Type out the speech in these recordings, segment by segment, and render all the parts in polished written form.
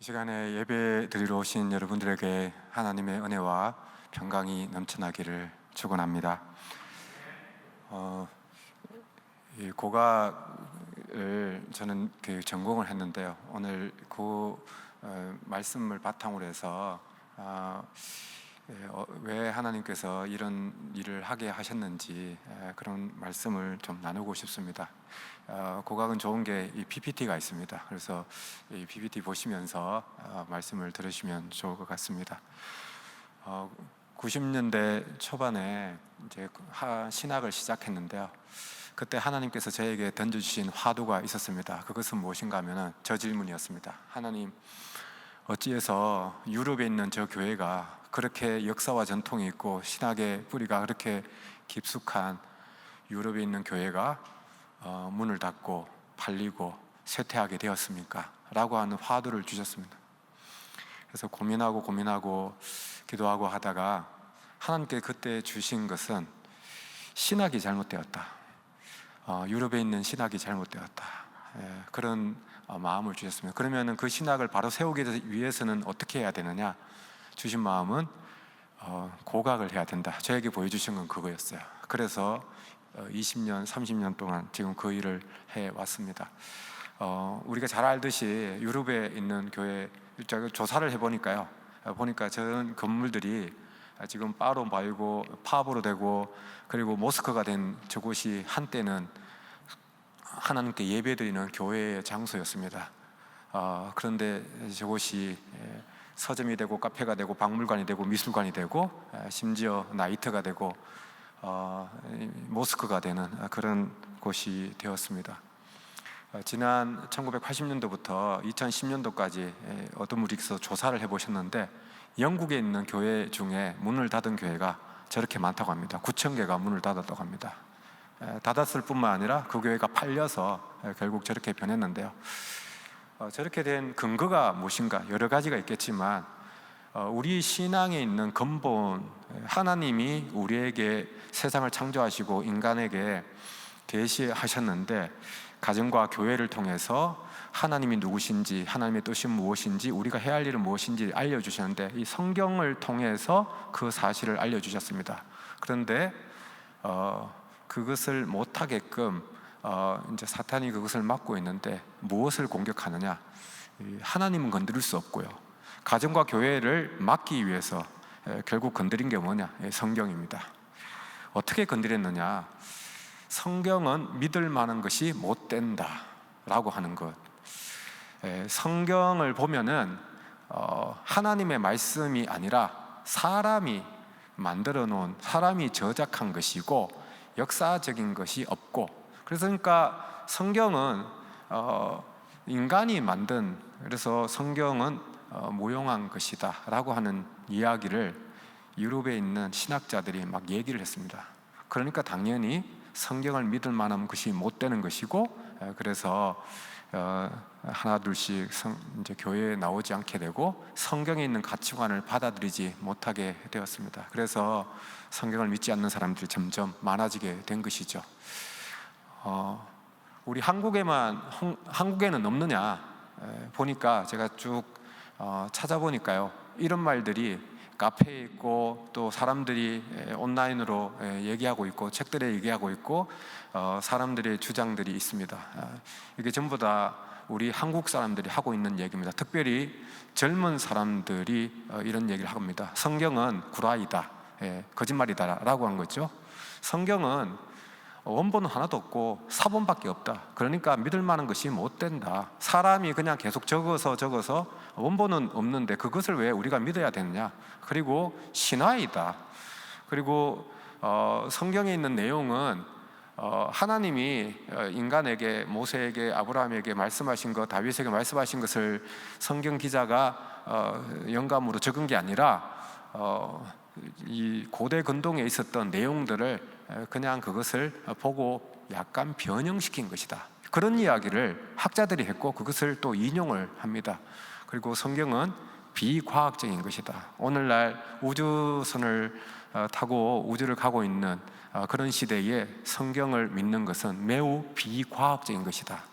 이 시간에 예배 드리러 오신 여러분들에게 하나님의 은혜와 평강이 넘쳐나기를 축원합니다. 이 고각을 저는 전공을 했는데요. 오늘 그 말씀을 바탕으로 해서 왜 하나님께서 이런 일을 하게 하셨는지 그런 말씀을 좀 나누고 싶습니다. 고각은 좋은 게 이 PPT가 있습니다. 그래서 이 PPT 보시면서 말씀을 들으시면 좋을 것 같습니다. 90년대 초반에 이제 신학을 시작했는데요. 그때 하나님께서 저에게 던져주신 화두가 있었습니다. 그것은 무엇인가 하면 저 질문이었습니다. 하나님, 어찌해서 유럽에 있는 저 교회가 그렇게 역사와 전통이 있고 신학의 뿌리가 그렇게 깊숙한 유럽에 있는 교회가 문을 닫고 팔리고 쇠퇴하게 되었습니까? 라고 하는 화두를 주셨습니다. 그래서 고민하고 기도하고 하다가 하나님께 그때 주신 것은 신학이 잘못되었다. 유럽에 있는 신학이 잘못되었다. 그런 마음을 주셨습니다. 그러면 그 신학을 바로 세우기 위해서는 어떻게 해야 되느냐? 주신 마음은 고각을 해야 된다. 저에게 보여주신 건 그거였어요. 그래서 20년, 30년 동안 지금 그 일을 해왔습니다. 우리가 잘 알듯이 유럽에 있는 교회 조사를 해보니까요. 보니까 저런 건물들이 지금 바로 말고 파브로 되고 그리고 모스크가 된 저곳이 한때는 하나님께 예배드리는 교회의 장소였습니다. 그런데 저곳이 서점이 되고 카페가 되고 박물관이 되고 미술관이 되고 심지어 나이트가 되고 모스크가 되는 그런 곳이 되었습니다. 지난 1980년도부터 2010년도까지 어떤 분께서 조사를 해보셨는데 영국에 있는 교회 중에 문을 닫은 교회가 저렇게 많다고 합니다. 9,000개가 문을 닫았다고 합니다. 닫았을 뿐만 아니라 그 교회가 팔려서 결국 저렇게 변했는데요. 저렇게 된 근거가 무엇인가? 여러 가지가 있겠지만 우리 신앙에 있는 근본, 하나님이 우리에게 세상을 창조하시고 인간에게 계시하셨는데 가정과 교회를 통해서 하나님이 누구신지, 하나님의 뜻이 무엇인지, 우리가 해야 할 일은 무엇인지 알려주셨는데 이 성경을 통해서 그 사실을 알려주셨습니다. 그런데 그것을 못하게끔 이제 사탄이 그것을 막고 있는데 무엇을 공격하느냐? 하나님은 건드릴 수 없고요. 가정과 교회를 막기 위해서 결국 건드린 게 뭐냐? 성경입니다. 어떻게 건드렸느냐? 성경은 믿을 만한 것이 못 된다 라고 하는 것. 성경을 보면은 하나님의 말씀이 아니라 사람이 만들어 놓은, 사람이 저작한 것이고 역사적인 것이 없고, 그러니까 성경은 인간이 만든, 그래서 성경은 무용한 것이다 라고 하는 이야기를 유럽에 있는 신학자들이 막 얘기를 했습니다. 그러니까 당연히 성경을 믿을 만한 것이 못 되는 것이고, 그래서 하나 둘씩 이제 교회에 나오지 않게 되고 성경에 있는 가치관을 받아들이지 못하게 되었습니다. 그래서 성경을 믿지 않는 사람들이 점점 많아지게 된 것이죠. 우리 한국에는 없느냐 보니까 제가 쭉 찾아보니까요, 이런 말들이 카페에 있고 또 사람들이 온라인으로 얘기하고 있고 책들에 얘기하고 있고 사람들의 주장들이 있습니다. 이게 전부 다 우리 한국 사람들이 하고 있는 얘기입니다. 특별히 젊은 사람들이 이런 얘기를 합니다. 성경은 구라이다, 거짓말이다 라고 한 거죠. 성경은 원본은 하나도 없고 사본밖에 없다. 그러니까 믿을 만한 것이 못 된다. 사람이 그냥 계속 적어서 원본은 없는데 그것을 왜 우리가 믿어야 되느냐. 그리고 신화이다. 그리고 성경에 있는 내용은 하나님이 인간에게, 모세에게, 아브라함에게 말씀하신 것, 다윗에게 말씀하신 것을 성경 기자가 영감으로 적은 게 아니라 이 고대 근동에 있었던 내용들을 그냥 그것을 보고 약간 변형시킨 것이다. 그런 이야기를 학자들이 했고 그것을 또 인용을 합니다. 그리고 성경은 비과학적인 것이다. 오늘날 우주선을 타고 우주를 가고 있는 그런 시대에 성경을 믿는 것은 매우 비과학적인 것이다.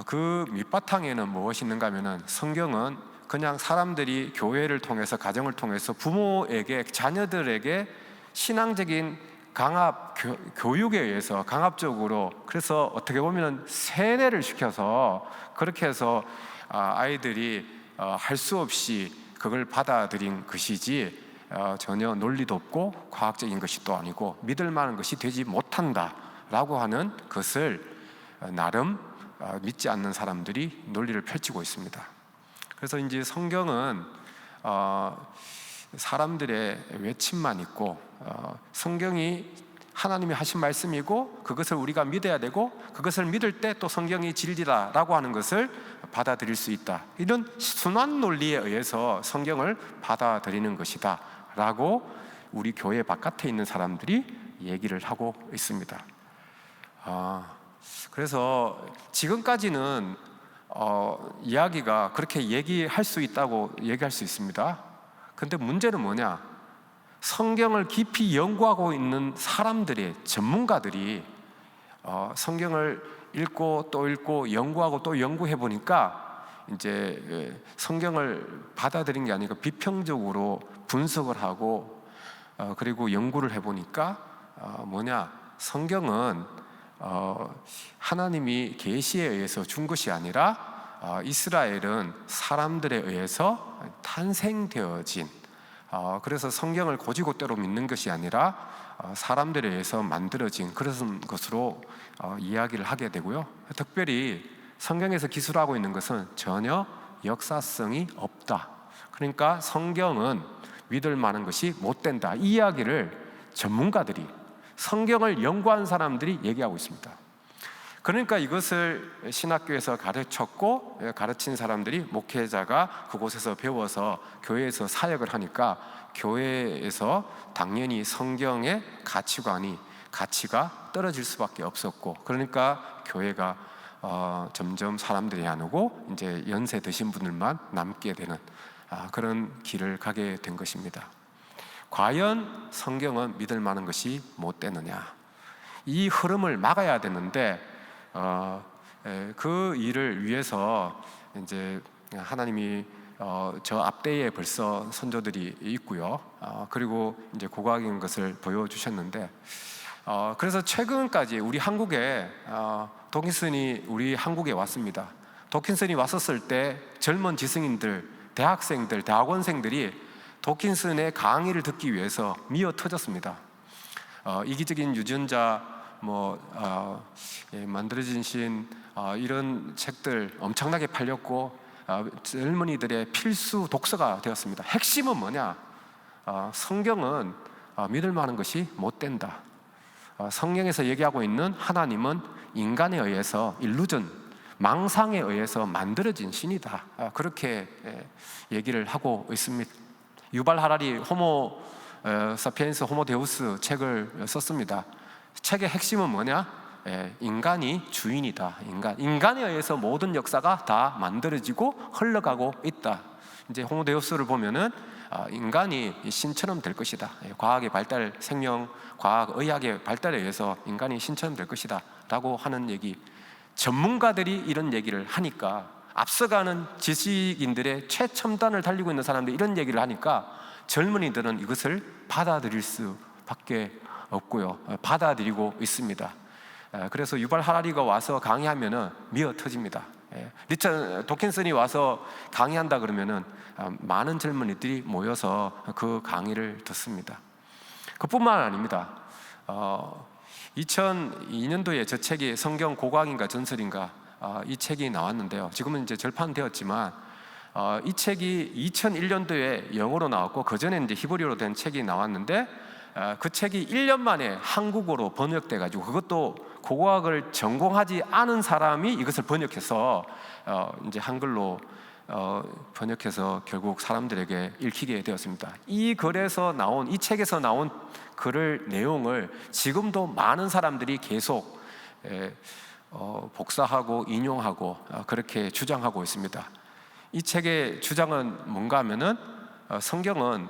그 밑바탕에는 무엇이 있는가 하면은 성경은 그냥 사람들이 교회를 통해서, 가정을 통해서 부모에게, 자녀들에게 신앙적인 강압, 교육에 의해서 강압적으로, 그래서 어떻게 보면 세뇌를 시켜서 그렇게 해서 아이들이 할 수 없이 그걸 받아들인 것이지, 전혀 논리도 없고 과학적인 것이 또 아니고 믿을 만한 것이 되지 못한다라고 하는 것을 나름 믿지 않는 사람들이 논리를 펼치고 있습니다. 그래서 이제 성경은 사람들의 외침만 있고, 성경이 하나님이 하신 말씀이고 그것을 우리가 믿어야 되고, 그것을 믿을 때 또 성경이 진리다라고 하는 것을 받아들일 수 있다, 이런 순환 논리에 의해서 성경을 받아들이는 것이다 라고 우리 교회 바깥에 있는 사람들이 얘기를 하고 있습니다. 그래서 지금까지는 이야기가 그렇게 얘기할 수 있다고 얘기할 수 있습니다. 근데 문제는 뭐냐? 성경을 깊이 연구하고 있는 사람들의, 전문가들이 성경을 읽고 또 읽고 연구하고 또 연구해 보니까 이제 성경을 받아들인 게 아니고 비평적으로 분석을 하고 그리고 연구를 해 보니까 뭐냐? 성경은 하나님이 계시에 의해서 준 것이 아니라 이스라엘은 사람들에 의해서 탄생되어진, 그래서 성경을 곧이곧대로 믿는 것이 아니라 사람들에 의해서 만들어진 그런 것으로 이야기를 하게 되고요. 특별히 성경에서 기술하고 있는 것은 전혀 역사성이 없다. 그러니까 성경은 믿을 만한 것이 못 된다, 이 이야기를 전문가들이, 성경을 연구한 사람들이 얘기하고 있습니다. 그러니까 이것을 신학교에서 가르쳤고 가르친 사람들이, 목회자가 그곳에서 배워서 교회에서 사역을 하니까 교회에서 당연히 성경의 가치가 떨어질 수밖에 없었고, 그러니까 교회가 점점 사람들이 안 오고 이제 연세 드신 분들만 남게 되는 그런 길을 가게 된 것입니다. 과연 성경은 믿을 만한 것이 못 되느냐? 이 흐름을 막아야 되는데 그 일을 위해서 이제 하나님이 저 앞대에 벌써 선조들이 있고요. 그리고 이제 고고학인 것을 보여주셨는데, 그래서 최근까지 우리 한국에 도킨슨이 우리 한국에 왔습니다. 도킨슨이 왔었을 때 젊은 지성인들, 대학생들, 대학원생들이 도킨슨의 강의를 듣기 위해서 미어 터졌습니다. 이기적인 유전자 만들어진 이런 책들 엄청나게 팔렸고 젊은이들의 필수 독서가 되었습니다. 핵심은 뭐냐? 성경은 믿을 만한 것이 못 된다. 성경에서 얘기하고 있는 하나님은 인간에 의해서 일루전, 망상에 의해서 만들어진 신이다. 그렇게 얘기를 하고 있습니다. 유발 하라리 호모 사피엔스 호모 데우스 책을 썼습니다. 책의 핵심은 뭐냐? 인간이 주인이다. 인간에 의해서 모든 역사가 다 만들어지고 흘러가고 있다. 이제 호모 데우스를 보면은 인간이 신처럼 될 것이다. 과학의 발달, 생명, 과학, 의학의 발달에 의해서 인간이 신처럼 될 것이다 라고 하는 얘기. 전문가들이 이런 얘기를 하니까, 앞서가는 지식인들의 최첨단을 달리고 있는 사람들이 이런 얘기를 하니까 젊은이들은 이것을 받아들일 수밖에 없고요, 받아들이고 있습니다. 그래서 유발 하라리가 와서 강의하면은 미어 터집니다. 리처드 도킨슨이 와서 강의한다 그러면은 많은 젊은이들이 모여서 그 강의를 듣습니다. 그뿐만 아닙니다. 2002년도에 저 책이 성경 고고학인가 전설인가 이 책이 나왔는데요. 지금은 이제 절판되었지만 이 책이 2001년도에 영어로 나왔고 그 전에 이제 히브리어로 된 책이 나왔는데 그 책이 1년 만에 한국어로 번역돼 가지고, 그것도 고고학을 전공하지 않은 사람이 이것을 번역해서 이제 한글로 번역해서 결국 사람들에게 읽히게 되었습니다. 이 글에서 나온, 이 책에서 나온 글을, 내용을 지금도 많은 사람들이 계속 복사하고 인용하고 그렇게 주장하고 있습니다. 이 책의 주장은 뭔가 하면은 성경은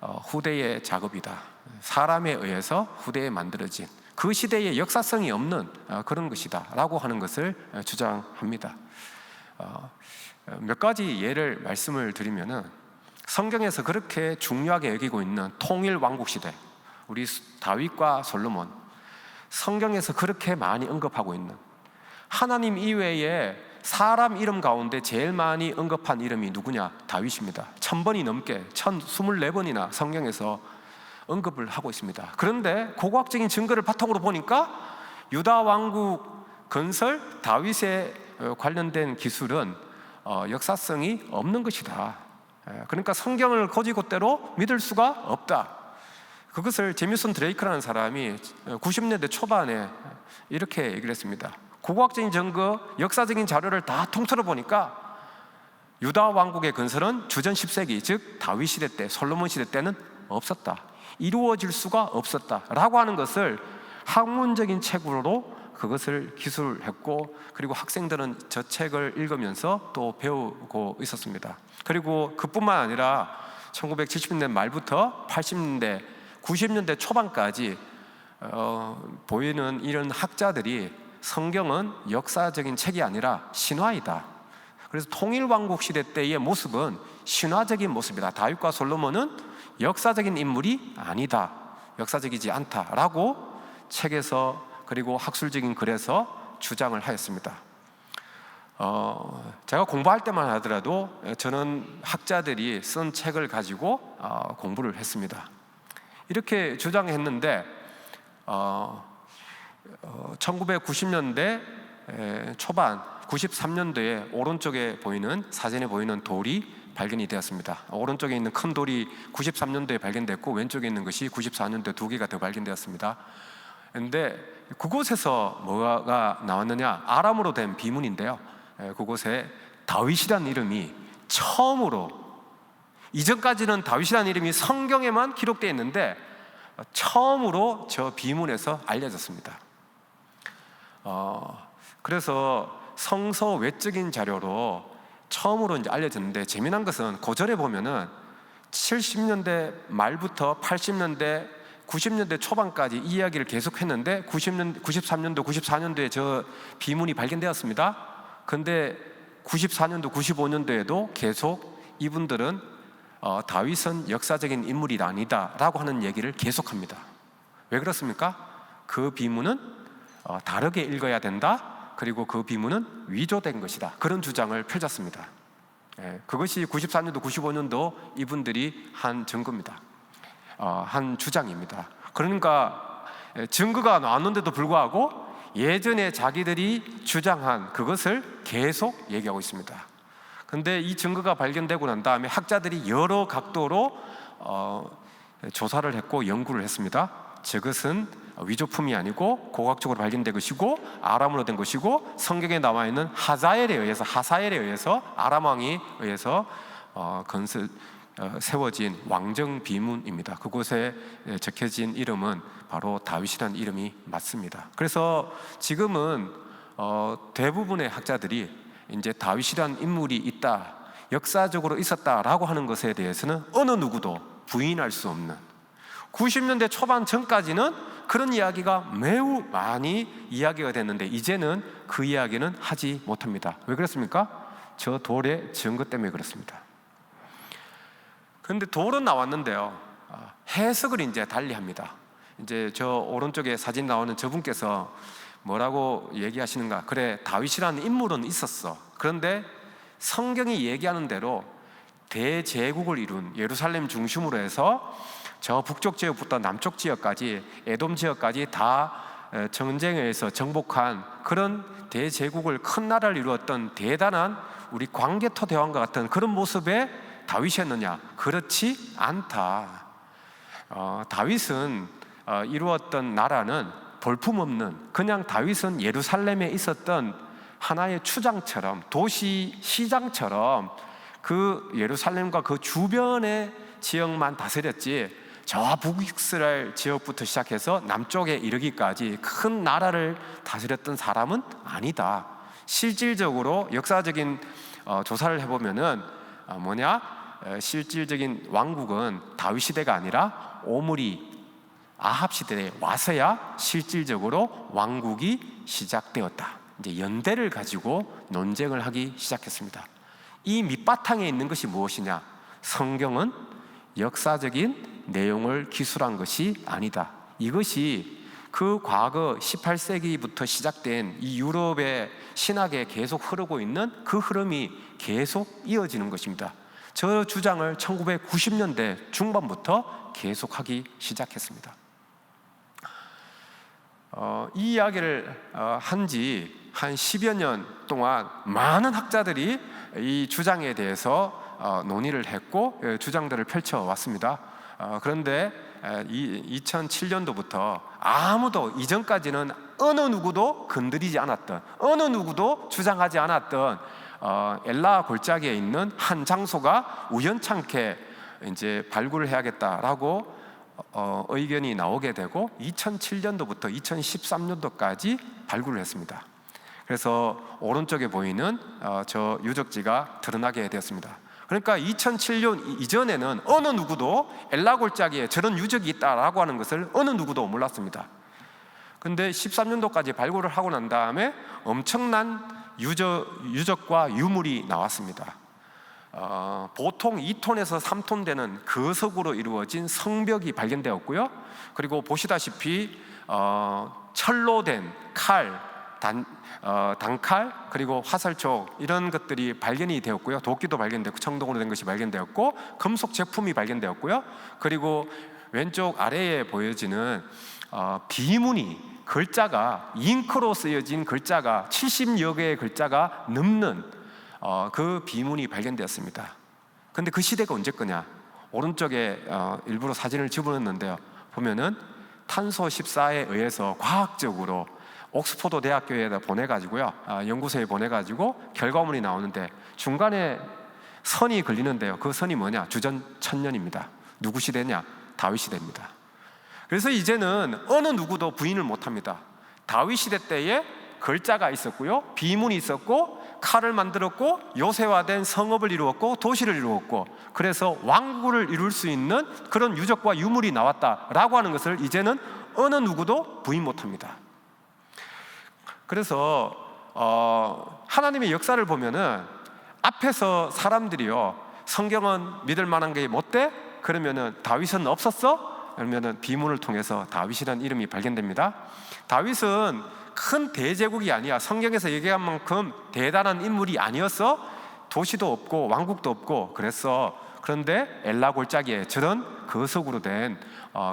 후대의 작업이다. 사람에 의해서 후대에 만들어진, 그 시대에 역사성이 없는 그런 것이다 라고 하는 것을 주장합니다. 몇 가지 예를 말씀을 드리면은, 성경에서 그렇게 중요하게 여기고 있는 통일 왕국 시대, 우리 다윗과 솔로몬, 성경에서 그렇게 많이 언급하고 있는, 하나님 이외에 사람 이름 가운데 제일 많이 언급한 이름이 누구냐? 다윗입니다. 1000번이 넘게 1024번이나 성경에서 언급을 하고 있습니다. 그런데 고고학적인 증거를 바탕으로 보니까 유다 왕국 건설, 다윗에 관련된 기술은 역사성이 없는 것이다. 그러니까 성경을 거지것대로 믿을 수가 없다. 그것을 제미슨 드레이크라는 사람이 90년대 초반에 이렇게 얘기를 했습니다. 고고학적인 증거, 역사적인 자료를 다 통틀어 보니까 유다 왕국의 건설은 주전 10세기, 즉 다윗 시대 때, 솔로몬 시대 때는 없었다, 이루어질 수가 없었다 라고 하는 것을 학문적인 책으로 그것을 기술했고, 그리고 학생들은 저 책을 읽으면서 또 배우고 있었습니다. 그리고 그뿐만 아니라 1970년대 말부터 80년대, 90년대 초반까지 보이는 이런 학자들이 성경은 역사적인 책이 아니라 신화이다, 그래서 통일왕국 시대 때의 모습은 신화적인 모습이다, 다윗과 솔로몬은 역사적인 인물이 아니다, 역사적이지 않다라고 책에서, 그리고 학술적인 글에서 주장을 하였습니다. 제가 공부할 때만 하더라도 저는 학자들이 쓴 책을 가지고 공부를 했습니다. 이렇게 주장했는데 1990년대 초반, 93년도에 오른쪽에 보이는, 사진에 보이는 돌이 발견이 되었습니다. 오른쪽에 있는 큰 돌이 93년도에 발견됐고, 왼쪽에 있는 것이 94년도에 2개가 더 발견되었습니다. 그런데 그곳에서 뭐가 나왔느냐? 아람어로 된 비문인데요, 그곳에 다윗이라는 이름이 처음으로, 이전까지는 다윗이라는 이름이 성경에만 기록되어 있는데 처음으로 저 비문에서 알려졌습니다. 그래서 성서 외적인 자료로 처음으로 이제 알려졌는데, 재미난 것은 고전에 보면은 70년대 말부터 80년대, 90년대 초반까지 이 이야기를 계속했는데 93년도, 94년도에 저 비문이 발견되었습니다. 그런데 94년도, 95년도에도 계속 이분들은 다윗은 역사적인 인물이 아니다 라고 하는 얘기를 계속합니다. 왜 그렇습니까? 그 비문은 다르게 읽어야 된다, 그리고 그 비문은 위조된 것이다, 그런 주장을 펼쳤습니다. 그것이 94년도, 95년도 이분들이 한 증거입니다. 한 주장입니다. 그러니까 증거가 나왔는데도 불구하고 예전에 자기들이 주장한 그것을 계속 얘기하고 있습니다. 그런데 이 증거가 발견되고 난 다음에 학자들이 여러 각도로 조사를 했고 연구를 했습니다. 저것은 위조품이 아니고 고고학적으로 발견된 것이고 아람어로 된 것이고, 성경에 나와 있는 하사엘에 의해서 아람 왕에 의해서 세워진 왕정 비문입니다. 그곳에 적혀진 이름은 바로 다윗이라는 이름이 맞습니다. 그래서 지금은 대부분의 학자들이 이제 다윗이라는 인물이 있다, 역사적으로 있었다라고 하는 것에 대해서는 어느 누구도 부인할 수 없는, 90년대 초반 전까지는 그런 이야기가 매우 많이 이야기가 됐는데 이제는 그 이야기는 하지 못합니다. 왜 그렇습니까? 저 돌의 증거 때문에 그렇습니다. 그런데 돌은 나왔는데요, 해석을 이제 달리합니다. 이제 저 오른쪽에 사진 나오는 저분께서 뭐라고 얘기하시는가? 그래, 다윗이라는 인물은 있었어. 그런데 성경이 얘기하는 대로 대제국을 이룬 예루살렘 중심으로 해서 저 북쪽 지역부터 남쪽 지역까지, 에돔 지역까지 다 전쟁에 의해서 정복한 그런 대제국을, 큰 나라를 이루었던 대단한 우리 광개토 대왕과 같은 그런 모습의 다윗이었느냐? 그렇지 않다. 다윗은 이루었던 나라는 볼품없는, 그냥 다윗은 예루살렘에 있었던 하나의 추장처럼, 도시 시장처럼 그 예루살렘과 그 주변의 지역만 다스렸지, 저 북이스라엘 지역부터 시작해서 남쪽에 이르기까지 큰 나라를 다스렸던 사람은 아니다. 실질적으로 역사적인 조사를 해보면은 실질적인 왕국은 다윗 시대가 아니라 오므리, 아합 시대에 와서야 실질적으로 왕국이 시작되었다. 이제 연대를 가지고 논쟁을 하기 시작했습니다. 이 밑바탕에 있는 것이 무엇이냐? 성경은 역사적인 내용을 기술한 것이 아니다. 이것이 그 과거 18세기부터 시작된 이 유럽의 신학에 계속 흐르고 있는 그 흐름이 계속 이어지는 것입니다. 저 주장을 1990년대 중반부터 계속하기 시작했습니다. 이 이야기를 한 지 한 10여 년 동안 많은 학자들이 이 주장에 대해서 논의를 했고 주장들을 펼쳐왔습니다. 그런데 2007년도부터 아무도, 이전까지는 어느 누구도 건드리지 않았던, 어느 누구도 주장하지 않았던 엘라 골짜기에 있는 한 장소가 우연찮게 이제 발굴을 해야겠다라고 의견이 나오게 되고 2007년도부터 2013년도까지 발굴을 했습니다. 그래서 오른쪽에 보이는 저 유적지가 드러나게 되었습니다. 그러니까 2007년 이전에는 어느 누구도 엘라 골짜기에 저런 유적이 있다라고 하는 것을 어느 누구도 몰랐습니다. 그런데 13년도까지 발굴을 하고 난 다음에 엄청난 유적과 유물이 나왔습니다. 보통 2톤에서 3톤 되는 거석으로 이루어진 성벽이 발견되었고요. 그리고 보시다시피 철로 된 칼, 단칼, 그리고 화살촉, 이런 것들이 발견이 되었고요. 도끼도 발견되었고 청동으로 된 것이 발견되었고 금속 제품이 발견되었고요. 그리고 왼쪽 아래에 보여지는 비문이, 글자가, 잉크로 쓰여진 글자가 70여 개의 글자가 넘는 그 비문이 발견되었습니다. 그런데 그 시대가 언제 거냐? 오른쪽에 일부러 사진을 집어넣었는데요. 보면은 탄소 14에 의해서 과학적으로 옥스포드 대학교에다 보내가지고요, 연구소에 보내가지고 결과물이 나오는데 중간에 선이 걸리는데요. 그 선이 뭐냐? 주전 1000년입니다. 누구 시대냐? 다윗 시대입니다. 그래서 이제는 어느 누구도 부인을 못합니다. 다윗 시대 때에 글자가 있었고요, 비문이 있었고, 칼을 만들었고, 요새화된 성읍을 이루었고, 도시를 이루었고, 그래서 왕국을 이룰 수 있는 그런 유적과 유물이 나왔다라고 하는 것을 이제는 어느 누구도 부인 못합니다. 그래서 하나님의 역사를 보면은 앞에서 사람들이요, 성경은 믿을 만한 게 못 돼? 그러면은 다윗은 없었어? 그러면은 비문을 통해서 다윗이라는 이름이 발견됩니다. 다윗은 큰 대제국이 아니야. 성경에서 얘기한 만큼 대단한 인물이 아니었어. 도시도 없고 왕국도 없고 그랬어. 그런데 엘라 골짜기에 저런 거석으로 된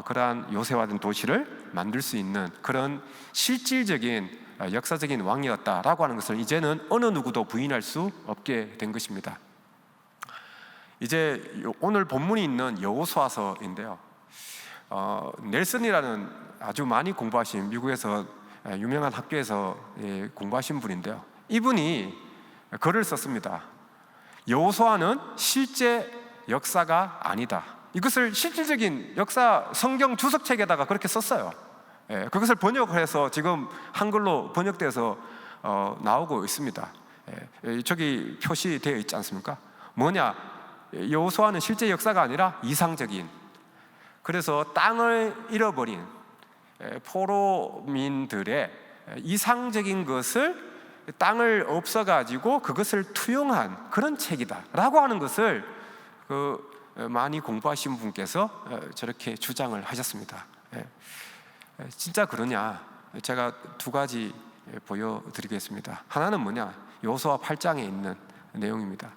그러한 요새화된 도시를 만들 수 있는 그런 실질적인 역사적인 왕이었다라고 하는 것을 이제는 어느 누구도 부인할 수 없게 된 것입니다. 이제 오늘 본문이 있는 여호수아서인데요, 넬슨이라는 아주 많이 공부하신, 미국에서 유명한 학교에서 공부하신 분인데요, 이분이 글을 썼습니다. 여호수아는 실제 역사가 아니다. 이것을 실질적인 역사 성경 주석책에다가 그렇게 썼어요. 그것을 번역해서 지금 한글로 번역돼서 나오고 있습니다. 저기 표시되어 있지 않습니까? 뭐냐? 여호수아는 실제 역사가 아니라 이상적인, 그래서 땅을 잃어버린 포로민들의 이상적인 것을, 땅을 없어가지고 그것을 투영한 그런 책이다 라고 하는 것을 많이 공부하신 분께서 저렇게 주장을 하셨습니다. 진짜 그러냐? 제가 두 가지 보여드리겠습니다. 하나는 뭐냐? 여호수아 8장에 있는 내용입니다.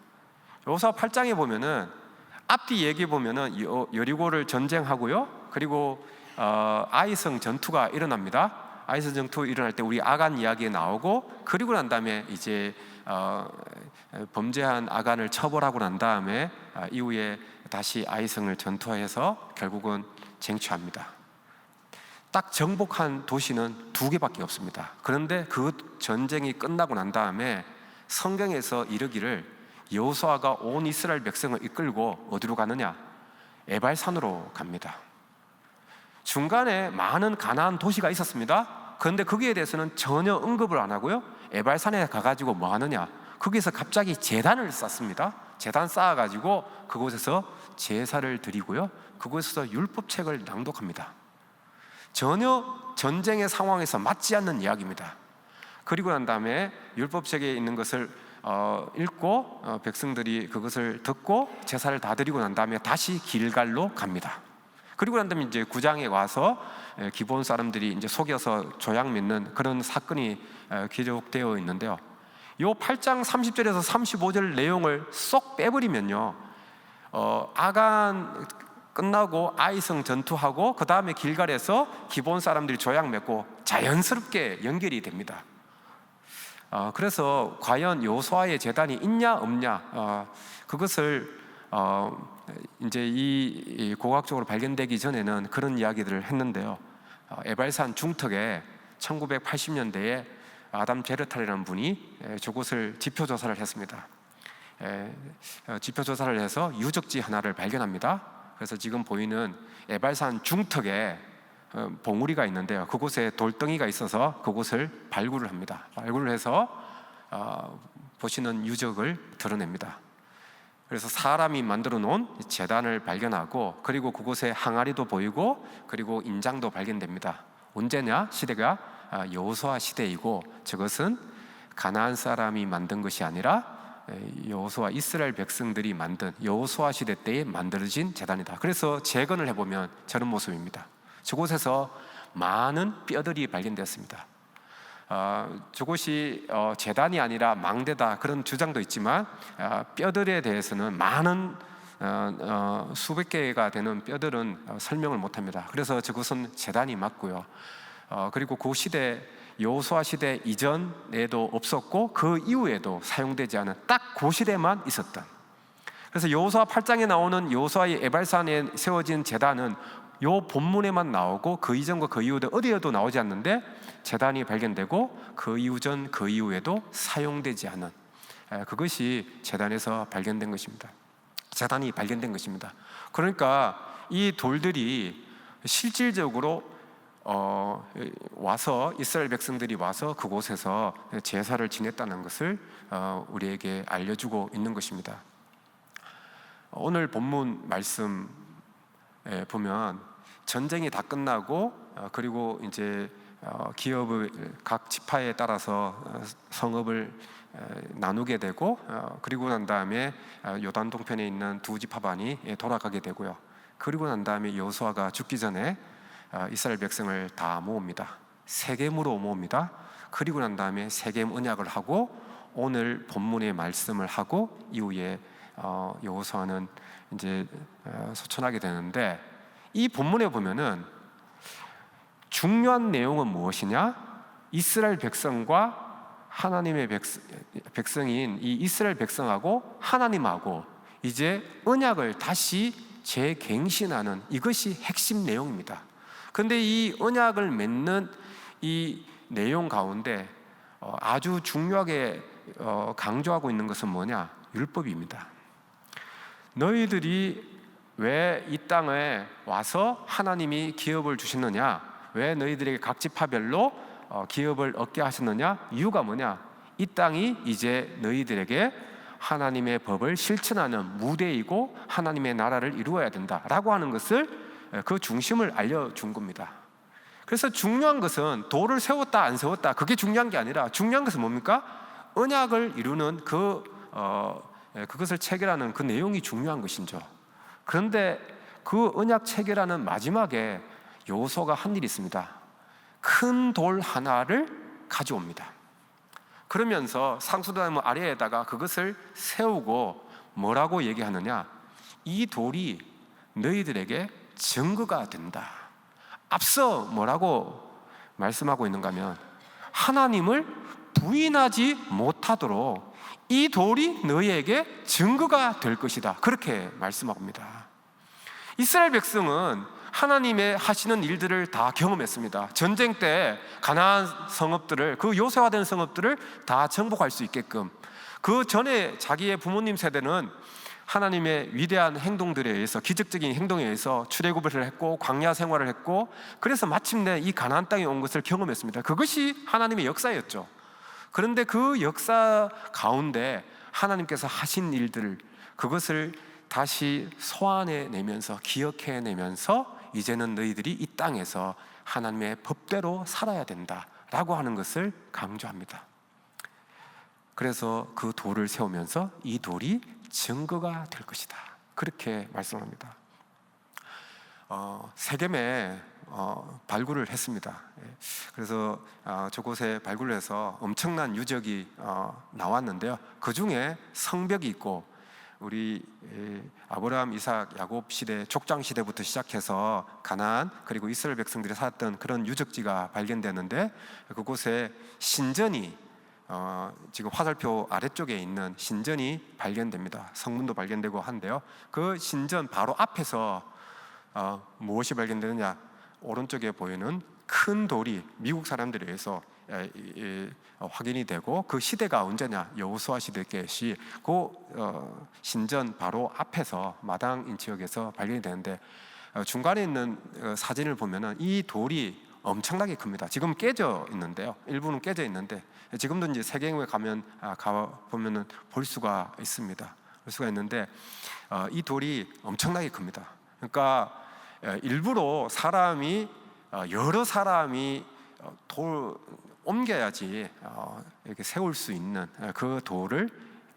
여호수아 8장에 보면은 앞뒤 얘기 보면은 여리고를 전쟁하고요, 그리고 아이성 전투가 일어납니다. 아이성 전투 일어날 때 우리 아간 이야기에 나오고, 그리고 난 다음에 이제 범죄한 아간을 처벌하고 난 다음에 이후에 다시 아이성을 전투해서 결국은 쟁취합니다. 딱 정복한 도시는 2개밖에 없습니다. 그런데 그 전쟁이 끝나고 난 다음에 성경에서 이르기를 여호수아가 온 이스라엘 백성을 이끌고 어디로 가느냐? 에발산으로 갑니다. 중간에 많은 가나안 도시가 있었습니다. 그런데 거기에 대해서는 전혀 언급을 안 하고요, 에발산에 가가지고 뭐 하느냐? 거기서 갑자기 제단을 쌓습니다. 제단 쌓아가지고 그곳에서 제사를 드리고요, 그곳에서 율법책을 낭독합니다. 전혀 전쟁의 상황에서 맞지 않는 이야기입니다. 그리고 난 다음에 율법책에 있는 것을 읽고 백성들이 그것을 듣고 제사를 다 드리고 난 다음에 다시 길갈로 갑니다. 그리고 난 다음에 이제 구장에 와서 기브온 사람들이 이제 속여서 조약 맺는 그런 사건이 기록되어 있는데요. 요 8장 30절에서 35절 내용을 쏙 빼버리면요, 아간 끝나고 아이성 전투하고 그 다음에 길갈에서 기브온 사람들이 조약 맺고 자연스럽게 연결이 됩니다. 그래서 과연 여호수아의 제단이 있냐 없냐, 그것을 이제 이 고고학적으로 발견되기 전에는 그런 이야기들을 했는데요. 에발산 중턱에 1980년대에 아담 제르탈이라는 분이 저곳을 지표 조사를 했습니다. 지표 조사를 해서 유적지 하나를 발견합니다. 그래서 지금 보이는 에발산 중턱에 봉우리가 있는데요, 그곳에 돌덩이가 있어서 그곳을 발굴을 합니다. 발굴을 해서 보시는 유적을 드러냅니다. 그래서 사람이 만들어 놓은 제단을 발견하고, 그리고 그곳에 항아리도 보이고, 그리고 인장도 발견됩니다. 언제냐? 시대가 여호수아 시대이고, 저것은 가나안 사람이 만든 것이 아니라 여호수아 이스라엘 백성들이 만든 여호수아 시대 때에 만들어진 제단이다. 그래서 재건을 해보면 저런 모습입니다. 저곳에서 많은 뼈들이 발견되었습니다. 저곳이 제단이 아니라 망대다 그런 주장도 있지만, 뼈들에 대해서는 많은 수백 개가 되는 뼈들은 설명을 못합니다. 그래서 저곳은 제단이 맞고요. 그리고 그 시대, 여호수아 시대 이전에도 없었고 그 이후에도 사용되지 않은 딱 그 시대만 있었던, 그래서 여호수아 8장에 나오는 여호수아의 에발산에 세워진 제단은 요 본문에만 나오고 그 이전과 그 이후도 어디에도 나오지 않는데 제단이 발견되고 그 이후 전 그 이후에도 사용되지 않은, 그것이 제단에서 발견된 것입니다. 제단이 발견된 것입니다. 그러니까 이 돌들이 실질적으로 와서 이스라엘 백성들이 와서 그곳에서 제사를 지냈다는 것을 우리에게 알려주고 있는 것입니다. 오늘 본문 말씀 보면 전쟁이 다 끝나고, 그리고 이제 기업을 각 지파에 따라서 성읍을 나누게 되고, 그리고 난 다음에 요단 동편에 있는 두 지파반이 돌아가게 되고요. 그리고 난 다음에 여호수아가 죽기 전에 이스라엘 백성을 다 모읍니다. 세겜으로 모읍니다. 그리고 난 다음에 세겜 언약을 하고 오늘 본문의 말씀을 하고 이후에 여호수아는 이제 소천하게 되는데, 이 본문에 보면은 중요한 내용은 무엇이냐? 이스라엘 백성과 하나님의 백성인 이 이스라엘 백성하고 하나님하고 이제 언약을 다시 재갱신하는, 이것이 핵심 내용입니다. 그런데 이 언약을 맺는 이 내용 가운데 아주 중요하게 강조하고 있는 것은 뭐냐? 율법입니다. 너희들이 왜 이 땅에 와서 하나님이 기업을 주셨느냐? 왜 너희들에게 각 지파별로 기업을 얻게 하셨느냐? 이유가 뭐냐? 이 땅이 이제 너희들에게 하나님의 법을 실천하는 무대이고 하나님의 나라를 이루어야 된다라고 하는 것을, 그 중심을 알려준 겁니다. 그래서 중요한 것은 돌을 세웠다 안 세웠다 그게 중요한 게 아니라, 중요한 것은 뭡니까? 언약을 이루는 그것을 체결하는 그 내용이 중요한 것이죠. 그런데 그 언약 체결하는 마지막에 여호수아가 한 일이 있습니다. 큰 돌 하나를 가져옵니다. 그러면서 상수도나무 아래에다가 그것을 세우고 뭐라고 얘기하느냐? 이 돌이 너희들에게 증거가 된다. 앞서 뭐라고 말씀하고 있는가 하면, 하나님을 부인하지 못하도록 이 돌이 너희에게 증거가 될 것이다, 그렇게 말씀합니다. 이스라엘 백성은 하나님의 하시는 일들을 다 경험했습니다. 전쟁 때 가나안 성읍들을, 그 요새화된 성읍들을 다 정복할 수 있게끔, 그 전에 자기의 부모님 세대는 하나님의 위대한 행동들에 의해서, 기적적인 행동에 의해서 출애굽을 했고 광야 생활을 했고, 그래서 마침내 이 가나안 땅에 온 것을 경험했습니다. 그것이 하나님의 역사였죠. 그런데 그 역사 가운데 하나님께서 하신 일들, 그것을 다시 소환해내면서 기억해내면서 이제는 너희들이 이 땅에서 하나님의 법대로 살아야 된다라고 하는 것을 강조합니다. 그래서 그 돌을 세우면서 이 돌이 증거가 될 것이다, 그렇게 말씀합니다. 세겜에 발굴을 했습니다. 그래서 저곳에 발굴을 해서 엄청난 유적이 나왔는데요, 그 중에 성벽이 있고 우리 아브라함, 이삭, 야곱 시대, 족장 시대부터 시작해서 가나안 그리고 이스라엘 백성들이 살았던 그런 유적지가 발견되는데, 그곳에 신전이 지금 화살표 아래쪽에 있는 신전이 발견됩니다. 성문도 발견되고 한데요, 그 신전 바로 앞에서 무엇이 발견되느냐, 오른쪽에 보이는 큰 돌이 미국 사람들에 의해서 확인이 되고, 그 시대가 언제냐, 여호수아 시대 때시 그 신전 바로 앞에서 마당 지역에서 발견이 되는데, 중간에 있는 사진을 보면은 이 돌이 엄청나게 큽니다. 지금 깨져 있는데요, 일부는 깨져 있는데 지금도 이제 세경에 가면 가 보면은 볼 수가 있습니다. 볼 수가 있는데 이 돌이 엄청나게 큽니다. 그러니까 일부러 여러 사람이 돌 옮겨야지 이렇게 세울 수 있는 그 돌을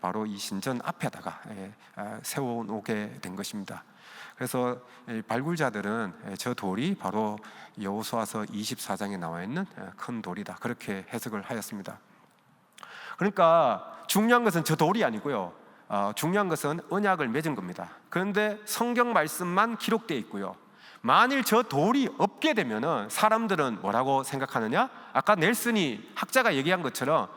바로 이 신전 앞에다가 세워놓게 된 것입니다. 그래서 발굴자들은 저 돌이 바로 여호수아서 24장에 나와 있는 큰 돌이다, 그렇게 해석을 하였습니다. 그러니까 중요한 것은 저 돌이 아니고요, 중요한 것은 언약을 맺은 겁니다. 그런데 성경 말씀만 기록되어 있고요, 만일 저 돌이 없게 되면은 사람들은 뭐라고 생각하느냐? 아까 넬슨이 학자가 얘기한 것처럼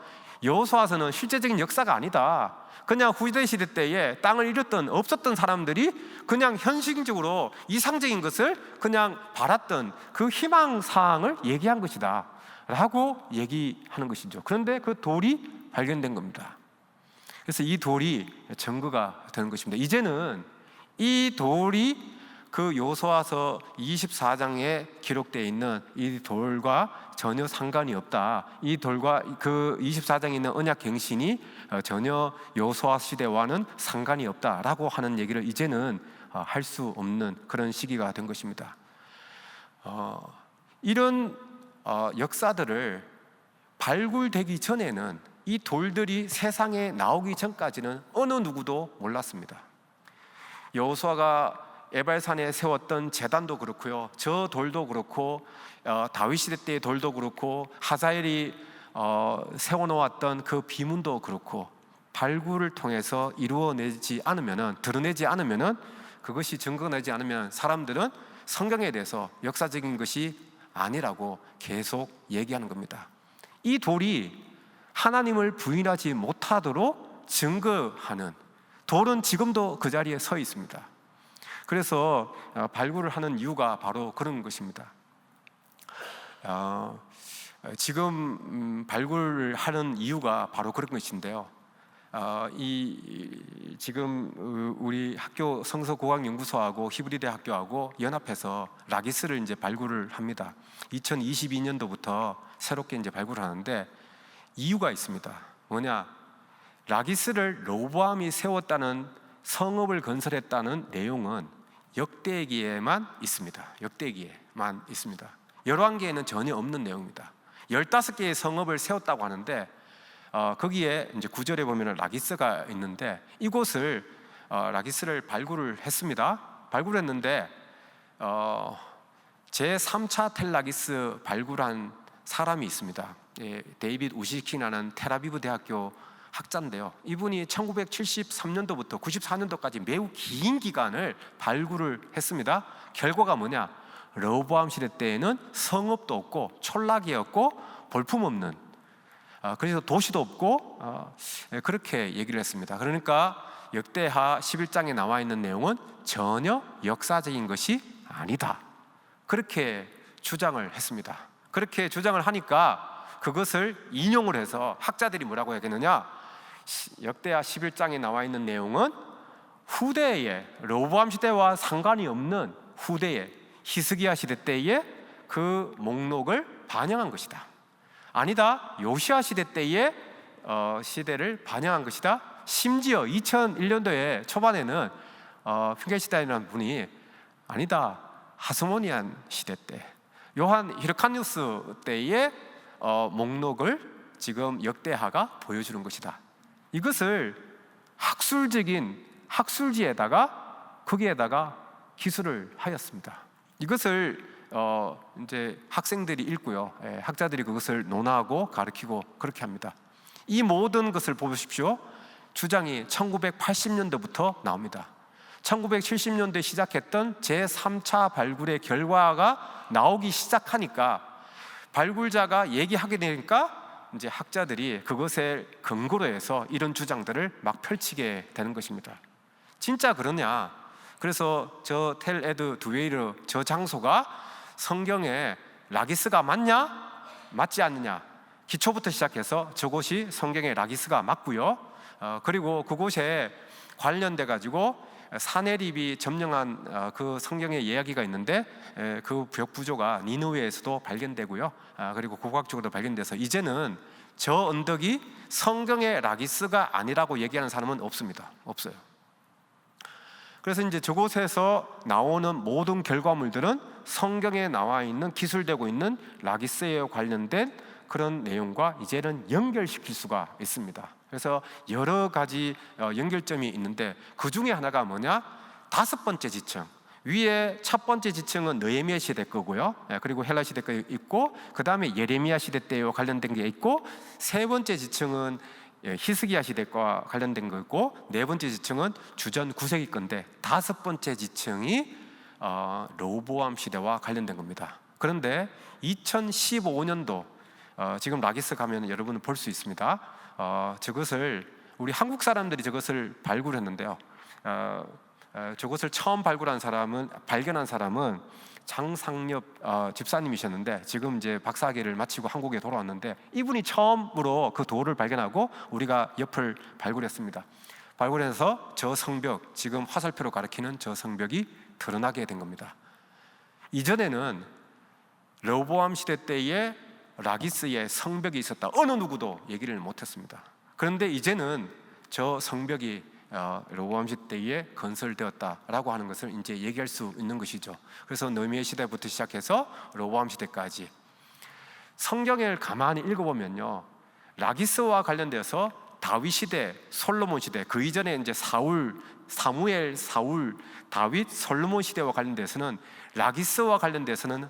여호수아서는 실제적인 역사가 아니다, 그냥 후대 시대 때에 땅을 잃었던 없었던 사람들이 그냥 현실적으로 이상적인 것을 그냥 바랐던 그 희망사항을 얘기한 것이다 라고 얘기하는 것이죠. 그런데 그 돌이 발견된 겁니다. 그래서 이 돌이 증거가 되는 것입니다. 이제는 이 돌이 그 여호수아서 24장에 기록되어 있는 이 돌과 전혀 상관이 없다, 이 돌과 그 24장에 있는 언약 갱신이 전혀 여호수아 시대와는 상관이 없다라고 하는 얘기를 이제는 할 수 없는 그런 시기가 된 것입니다. 이런 역사들을 발굴되기 전에는 이 돌들이 세상에 나오기 전까지는 어느 누구도 몰랐습니다. 여호수아가 에발산에 세웠던 제단도 그렇고요, 저 돌도 그렇고 다윗 시대 때의 돌도 그렇고 하자엘이 세워놓았던 그 비문도 그렇고, 발굴을 통해서 이루어내지 않으면은, 드러내지 않으면은, 그것이 증거내지 않으면 사람들은 성경에 대해서 역사적인 것이 아니라고 계속 얘기하는 겁니다. 이 돌이 하나님을 부인하지 못하도록 증거하는 돌은 지금도 그 자리에 서 있습니다. 그래서 발굴을 하는 이유가 바로 그런 것입니다. 지금 발굴을 하는 이유가 바로 그런 것인데요, 지금 우리 학교 성서고학연구소하고 히브리대 학교하고 연합해서 라기스를 이제 발굴을 합니다. 2022년도부터 새롭게 이제 발굴하는데 이유가 있습니다. 뭐냐? 라기스를 로보암이 세웠다는, 성읍을 건설했다는 내용은 역대기에만 있습니다. 역대기에만 있습니다. 열왕기에는 전혀 없는 내용입니다. 15개의 성읍을 세웠다고 하는데 거기에 이제 9절에 보면 라기스가 있는데, 이곳을 라기스를 발굴을 했습니다. 발굴했는데 제3차 텔라기스 발굴한 사람이 있습니다. 데이빗 우시키라는 텔아비브 대학교 학자인데요, 이분이 1973년도부터 94년도까지 매우 긴 기간을 발굴을 했습니다. 결과가 뭐냐? 르호보암 시대 때에는 성읍도 없고 촌락이었고 볼품없는, 그래서 도시도 없고 그렇게 얘기를 했습니다. 그러니까 역대하 11장에 나와 있는 내용은 전혀 역사적인 것이 아니다, 그렇게 주장을 했습니다. 그렇게 주장을 하니까 그것을 인용을 해서 학자들이 뭐라고 얘기했느냐? 역대하 11장에 나와 있는 내용은 후대에, 르호보암 시대와 상관이 없는 후대에, 히스기야 시대 때의 그 목록을 반영한 것이다. 아니다, 요시야 시대 때의 시대를 반영한 것이다. 심지어 2001년도에 초반에는 핑겔시타인이라는 분이 아니다, 하스모니안 시대 때, 요한 히르카니우스 때의 목록을 지금 역대하가 보여주는 것이다. 이것을 학술지에다가 거기에다가 기술을 하였습니다. 이것을 이제 학생들이 읽고요, 학자들이 그것을 논하고 가르치고 그렇게 합니다. 이 모든 것을 보십시오. 주장이 1980년도부터 나옵니다. 1970년도에 시작했던 제3차 발굴의 결과가 나오기 시작하니까, 발굴자가 얘기하게 되니까 이제 학자들이 그것을 근거로 해서 이런 주장들을 막 펼치게 되는 것입니다. 진짜 그러냐? 그래서 저 텔 에드 두웨이르 저 장소가 성경에 라기스가 맞냐? 맞지 않느냐? 기초부터 시작해서 저곳이 성경의 라기스가 맞고요. 그리고 그곳에 관련돼 가지고 사네립이 점령한 그 성경의 이야기가 있는데, 그 벽 구조가 니느웨에서도 발견되고요. 그리고 고고학적으로 발견돼서 이제는 저 언덕이 성경의 라기스가 아니라고 얘기하는 사람은 없습니다. 없어요. 그래서 이제 저곳에서 나오는 모든 결과물들은 성경에 나와 있는, 기술되고 있는 라기스에 관련된 그런 내용과 이제는 연결시킬 수가 있습니다. 그래서 여러 가지 연결점이 있는데, 그 중에 하나가 뭐냐? 5번째 지층. 위에 첫 번째 지층은 느헤미야 시대 거고요. 그리고 헬라 시대 거 있고, 그 다음에 예레미야 시대 때와 관련된 게 있고, 세 번째 지층은 히스기야 시대과 관련된 거고, 네 번째 지층은 주전 9세기 건데, 5번째 지층이 르호보암 시대와 관련된 겁니다. 그런데 2015년도 지금 라기스 가면 여러분은 볼 수 있습니다. 저것을 우리 한국 사람들이 저것을 발굴했는데요. 저것을 처음 발견한 사람은 장상엽 집사님이셨는데, 지금 이제 박사학위를 마치고 한국에 돌아왔는데, 이분이 처음으로 그 돌을 발견하고 우리가 옆을 발굴했습니다. 발굴해서 저 성벽, 지금 화살표로 가리키는 저 성벽이 드러나게 된 겁니다. 이전에는 르호보암 시대 때에 라기스의 성벽이 있었다, 어느 누구도 얘기를 못했습니다. 그런데 이제는 저 성벽이 르호보암 시대에 건설되었다라고 하는 것을 이제 얘기할 수 있는 것이죠. 그래서 느헤미야 시대부터 시작해서 르호보암 시대까지 성경을 가만히 읽어보면요, 라기스와 관련돼서 다윗 시대, 솔로몬 시대, 그 이전에 이제 사무엘, 다윗, 솔로몬 시대와 관련돼서는, 라기스와 관련돼서는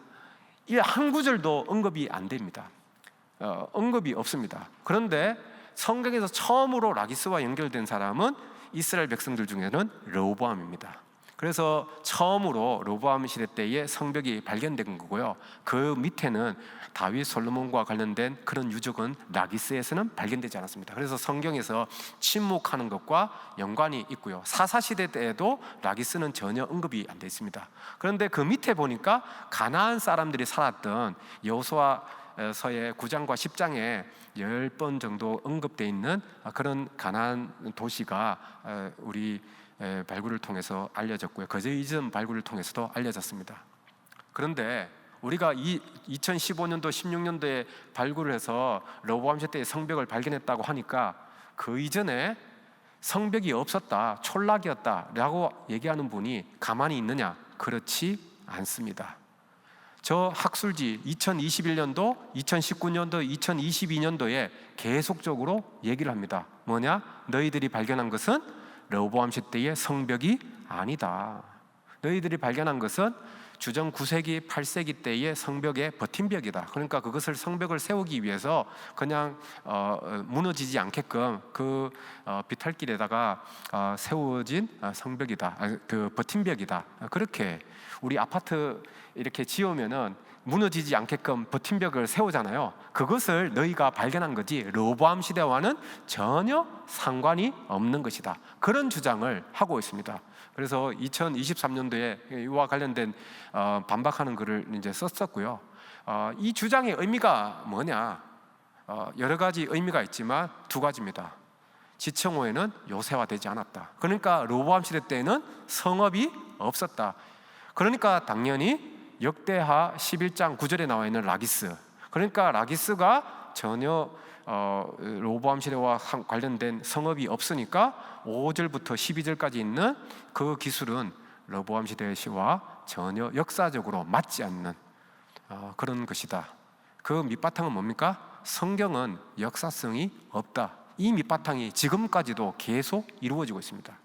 한 구절도 언급이 안 됩니다. 언급이 없습니다. 그런데 성경에서 처음으로 라기스와 연결된 사람은 이스라엘 백성들 중에는 르호보암입니다. 그래서 처음으로 르호보암 시대 때의 성벽이 발견된 거고요. 그 밑에는 다윗, 솔로몬과 관련된 그런 유적은 라기스에서는 발견되지 않았습니다. 그래서 성경에서 침묵하는 것과 연관이 있고요. 사사시대 때에도 라기스는 전혀 언급이 안 돼 있습니다. 그런데 그 밑에 보니까 가나안 사람들이 살았던 여호수아서의 9장과 10장에 10번 정도 언급되어 있는 그런 가나안 도시가 우리 발굴을 통해서 알려졌고요. 그 이전 발굴을 통해서도 알려졌습니다. 그런데 우리가 2015년도, 16년도에 발굴을 해서 르호보암 시대의 성벽을 발견했다고 하니까, 그 이전에 성벽이 없었다, 촌락이었다라고 얘기하는 분이 가만히 있느냐? 그렇지 않습니다. 저 학술지 2021년도, 2019년도, 2022년도에 계속적으로 얘기를 합니다. 뭐냐? 너희들이 발견한 것은 르호보암 시대의 성벽이 아니다. 너희들이 발견한 것은 주전 9세기, 8세기 때의 성벽의 버팀벽이다. 그러니까 그것을 성벽을 세우기 위해서 그냥 무너지지 않게끔 그 비탈길에다가 세워진 성벽이다. 그 버팀벽이다. 그렇게 우리 아파트 이렇게 지으면은 무너지지 않게끔 버팀벽을 세우잖아요. 그것을 너희가 발견한 거지 르호보암 시대와는 전혀 상관이 없는 것이다. 그런 주장을 하고 있습니다. 그래서 2023년도에 이와 관련된 반박하는 글을 이제 썼었고요. 이 주장의 의미가 뭐냐? 여러 가지 의미가 있지만 두 가지입니다. 지층호에는 요새화되지 않았다. 그러니까 르호보암 시대 때에는 성읍이 없었다. 그러니까 당연히 역대하 11장 9절에 나와 있는 라기스, 그러니까 라기스가 전혀 르호보암 시대와 관련된 성읍이 없으니까 5절부터 12절까지 있는 그 기술은 르호보암 시대의 시와 전혀 역사적으로 맞지 않는 그런 것이다. 그 밑바탕은 뭡니까? 성경은 역사성이 없다. 이 밑바탕이 지금까지도 계속 이루어지고 있습니다.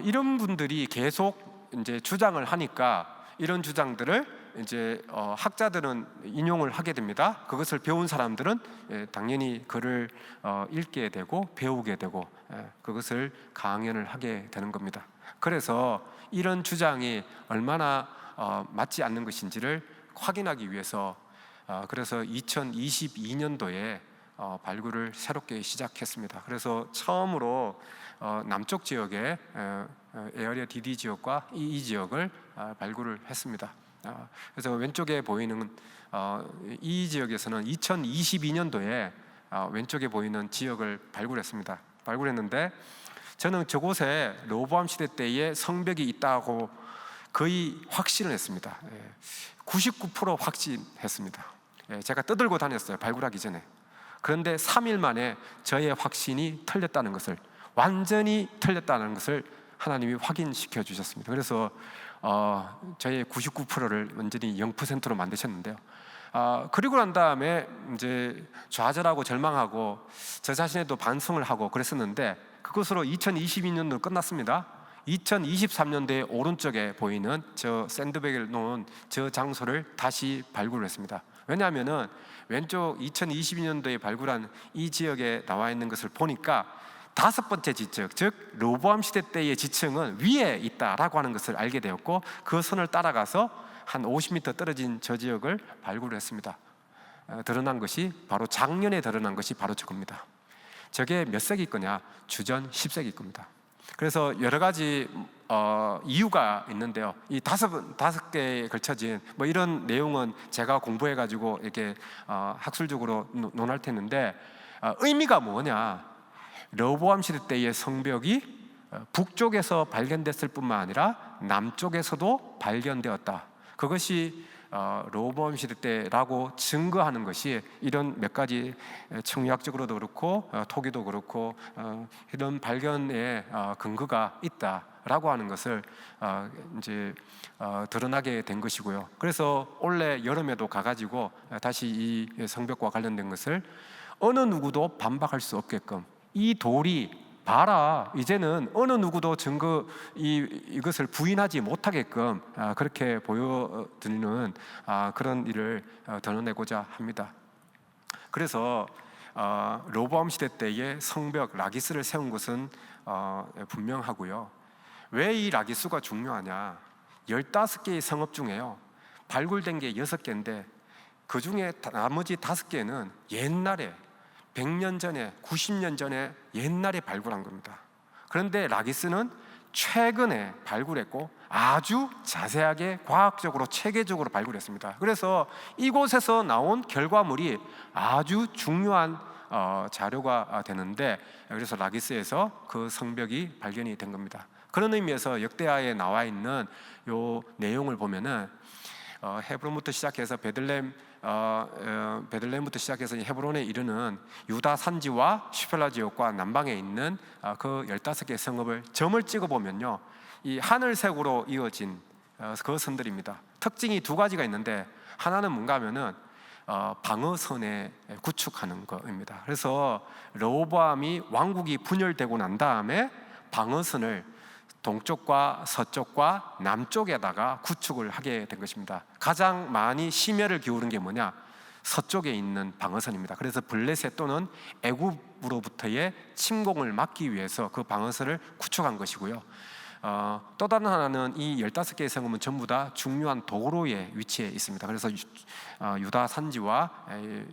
이런 분들이 계속 이제 주장을 하니까 이런 주장들을 이제 학자들은 인용을 하게 됩니다. 그것을 배운 사람들은 당연히 글을 읽게 되고 배우게 되고 그것을 강연을 하게 되는 겁니다. 그래서 이런 주장이 얼마나 맞지 않는 것인지를 확인하기 위해서 그래서 2022년도에 발굴을 새롭게 시작했습니다. 그래서 처음으로 남쪽 지역의 에어리어 DD 지역과 EE 지역을 발굴을 했습니다. 그래서 왼쪽에 보이는 이 지역에서는 2022년도에 왼쪽에 보이는 지역을 발굴했는데 저는 저곳에 르호보암 시대 때의 성벽이 있다고 거의 확신을 했습니다. 99% 확신했습니다. 제가 떠들고 다녔어요, 발굴하기 전에. 그런데 3일 만에 저의 확신이 틀렸다는 것을, 완전히 틀렸다는 것을 하나님이 확인시켜 주셨습니다. 그래서 저의 99%를 완전히 0%로 만드셨는데요. 그리고 난 다음에 이제 좌절하고 절망하고 저 자신에도 반성을 하고 그랬었는데 그것으로 2022년도 끝났습니다. 2023년도에 오른쪽에 보이는 저 샌드백을 놓은 저 장소를 다시 발굴을 했습니다. 왜냐하면은 왼쪽 2022년도에 발굴한 이 지역에 나와 있는 것을 보니까 5번째 지층, 즉 르호보암 시대 때의 지층은 위에 있다라고 하는 것을 알게 되었고 그 선을 따라가서 한 50m 떨어진 저 지역을 발굴했습니다. 드러난 것이 바로 작년에 드러난 것이 바로 저겁니다. 저게 몇 세기 거냐? 주전 10세기 겁니다. 그래서 여러 가지 이유가 있는데요. 이 다섯 개에 걸쳐진 뭐 이런 내용은 제가 공부해가지고 이렇게 학술적으로 논할 텐데 의미가 뭐냐? 르호보암 시대 때의 성벽이 북쪽에서 발견됐을 뿐만 아니라 남쪽에서도 발견되었다. 그것이 르호보암 시대 때라고 증거하는 것이 이런 몇 가지 청유학적으로도 그렇고 토기도 그렇고 이런 발견의 근거가 있다라고 하는 것을 이제 드러나게 된 것이고요. 그래서 올해 여름에도 가가지고 다시 이 성벽과 관련된 것을 어느 누구도 반박할 수 없게끔 이 돌이 봐라, 이제는 어느 누구도 이것을 부인하지 못하게끔 그렇게 보여드리는 그런 일을 드러내고자 합니다. 그래서 르호보암 시대 때의 성벽 라기스를 세운 것은 분명하고요. 왜 이 라기수가 중요하냐? 15개의 성읍 중에요 발굴된 게 6개인데 그 중에 나머지 5개는 옛날에 100년 전에, 90년 전에 옛날에 발굴한 겁니다. 그런데 라기스는 최근에 발굴했고 아주 자세하게 과학적으로 체계적으로 발굴했습니다. 그래서 이곳에서 나온 결과물이 아주 중요한 자료가 되는데 그래서 라기스에서 그 성벽이 발견이 된 겁니다. 그런 의미에서 역대하에 나와 있는 요 내용을 보면은 헤브론부터 시작해서 베들레헴부터 시작해서 헤브론에 이르는 유다 산지와 슈펠라 지역과 남방에 있는 그 15개의 성읍을 점을 찍어보면요 이 하늘색으로 이어진 그 선들입니다. 특징이 2가지가 있는데 하나는 뭔가 하면은 방어선에 구축하는 것입니다. 그래서 르호보암이 왕국이 분열되고 난 다음에 방어선을 동쪽과 서쪽과 남쪽에다가 구축을 하게 된 것입니다. 가장 많이 심혈을 기울인 게 뭐냐? 서쪽에 있는 방어선입니다. 그래서 블레셋 또는 애굽으로부터의 침공을 막기 위해서 그 방어선을 구축한 것이고요. 또 다른 하나는 이 15개의 성읍은 전부 다 중요한 도로에 위치해 있습니다. 그래서 유다 산지와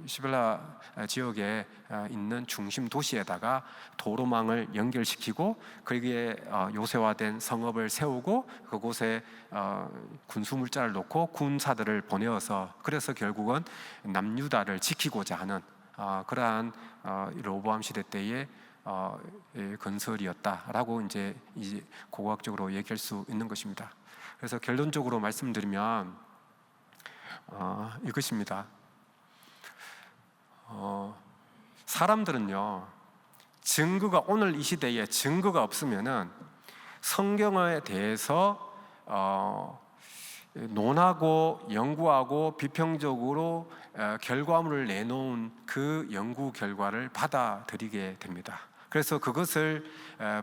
시벨라 지역에 있는 중심 도시에다가 도로망을 연결시키고 거기에 요새화된 성읍을 세우고 그곳에 군수물자를 놓고 군사들을 보내어서 그래서 결국은 남유다를 지키고자 하는 그러한 르호보암 시대 때의 건설이었다라고 이제 고고학적으로 얘기할 수 있는 것입니다. 그래서 결론적으로 말씀드리면 이것입니다. 사람들은요 증거가 오늘 이 시대에 증거가 없으면은 성경에 대해서 논하고 연구하고 비평적으로 결과물을 내놓은 그 연구 결과를 받아들이게 됩니다. 그래서 그것을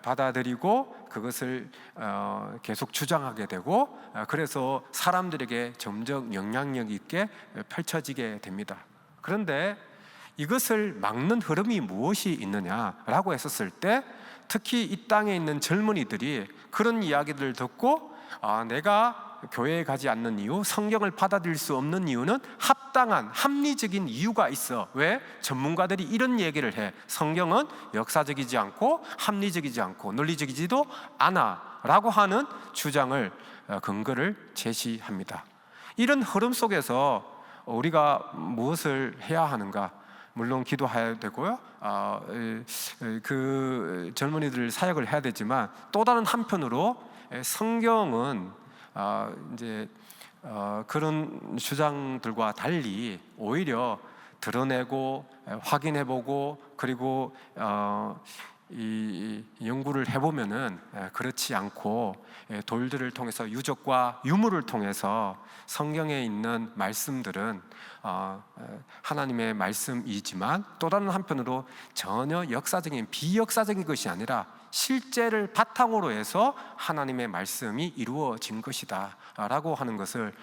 받아들이고 그것을 계속 주장하게 되고, 그래서 사람들에게 점점 영향력 있게 펼쳐지게 됩니다. 그런데 이것을 막는 흐름이 무엇이 있느냐라고 했었을 때, 특히 이 땅에 있는 젊은이들이 그런 이야기들을 듣고 내가 교회에 가지 않는 이유, 성경을 받아들일 수 없는 이유는 합당한 합리적인 이유가 있어. 왜? 전문가들이 이런 얘기를 해. 성경은 역사적이지 않고 합리적이지 않고 논리적이지도 않아 라고 하는 주장을, 근거를 제시합니다. 이런 흐름 속에서 우리가 무엇을 해야 하는가? 물론 기도해야 되고요, 그 젊은이들 사역을 해야 되지만, 또 다른 한편으로 성경은 이제 그런 주장들과 달리 오히려 드러내고 확인해보고, 그리고 이 연구를 해보면은 그렇지 않고 돌들을 통해서, 유적과 유물을 통해서 성경에 있는 말씀들은 하나님의 말씀이지만, 또 다른 한편으로 전혀 역사적인 비역사적인 것이 아니라 실제를 바탕으로 해서 하나님의 말씀이 이루어진 것이다 라고 하는 것을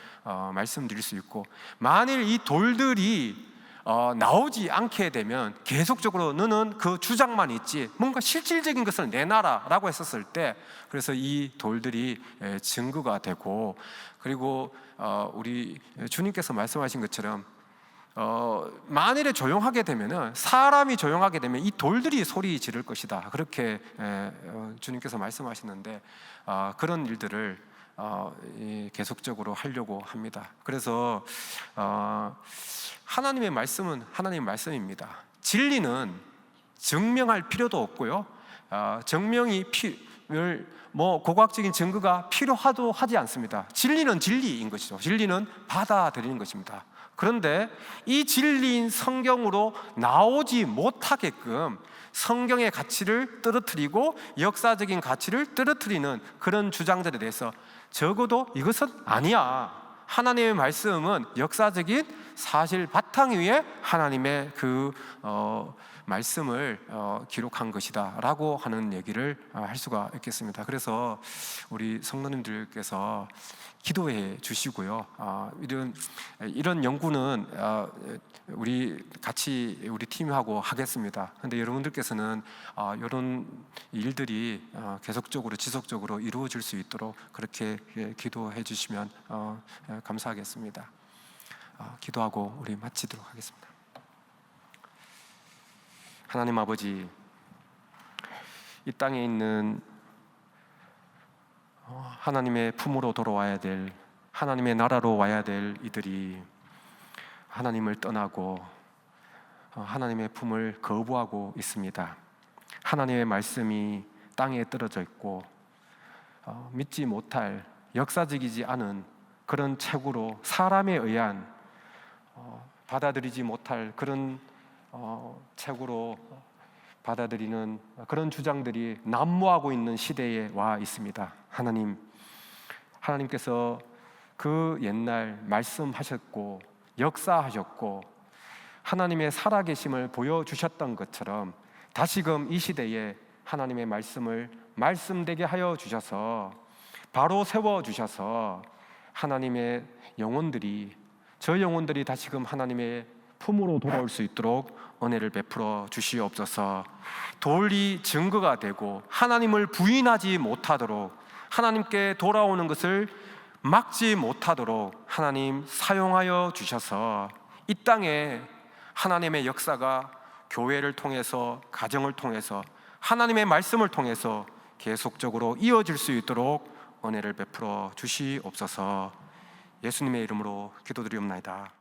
말씀드릴 수 있고, 만일 이 돌들이 나오지 않게 되면 계속적으로 너는 그 주장만 있지 뭔가 실질적인 것을 내놔라 라고 했었을 때, 그래서 이 돌들이 증거가 되고, 그리고 우리 주님께서 말씀하신 것처럼 만일에 조용하게 되면은, 사람이 조용하게 되면 이 돌들이 소리 지를 것이다, 그렇게 주님께서 말씀하시는데, 그런 일들을 계속적으로 하려고 합니다. 그래서 하나님의 말씀은 하나님의 말씀입니다. 진리는 증명할 필요도 없고요, 증명이 고고학적인 증거가 필요하도 하지 않습니다. 진리는 진리인 것이죠. 진리는 받아들이는 것입니다. 그런데 이 진리인 성경으로 나오지 못하게끔 성경의 가치를 떨어뜨리고 역사적인 가치를 떨어뜨리는 그런 주장들에 대해서, 적어도 이것은 아니야, 하나님의 말씀은 역사적인 사실 바탕 위에 하나님의 그 말씀을 기록한 것이다 라고 하는 얘기를 할 수가 있겠습니다. 그래서 우리 성도님들께서 기도해 주시고요, 이런 연구는 우리 같이 우리 팀하고 하겠습니다. 그런데 여러분들께서는 이런 일들이 계속적으로 지속적으로 이루어질 수 있도록 그렇게 기도해 주시면 감사하겠습니다. 기도하고 우리 마치도록 하겠습니다. 하나님 아버지, 이 땅에 있는 하나님의 품으로 돌아와야 될, 하나님의 나라로 와야 될 이들이 하나님을 떠나고 하나님의 품을 거부하고 있습니다. 하나님의 말씀이 땅에 떨어져 있고 믿지 못할, 역사적이지 않은 그런 책으로 사람에 의한 받아들이지 못할 그런 책으로 받아들이는 그런 주장들이 난무하고 있는 시대에 와 있습니다. 하나님께서 그 옛날 말씀하셨고 역사하셨고 하나님의 살아계심을 보여주셨던 것처럼, 다시금 이 시대에 하나님의 말씀을 말씀되게 하여 주셔서 바로 세워주셔서 하나님의 영혼들이, 저 영혼들이 다시금 하나님의 품으로 돌아올 수 있도록 은혜를 베풀어 주시옵소서. 돌이 증거가 되고 하나님을 부인하지 못하도록, 하나님께 돌아오는 것을 막지 못하도록 하나님 사용하여 주셔서 이 땅에 하나님의 역사가 교회를 통해서, 가정을 통해서, 하나님의 말씀을 통해서 계속적으로 이어질 수 있도록 은혜를 베풀어 주시옵소서. 예수님의 이름으로 기도드리옵나이다.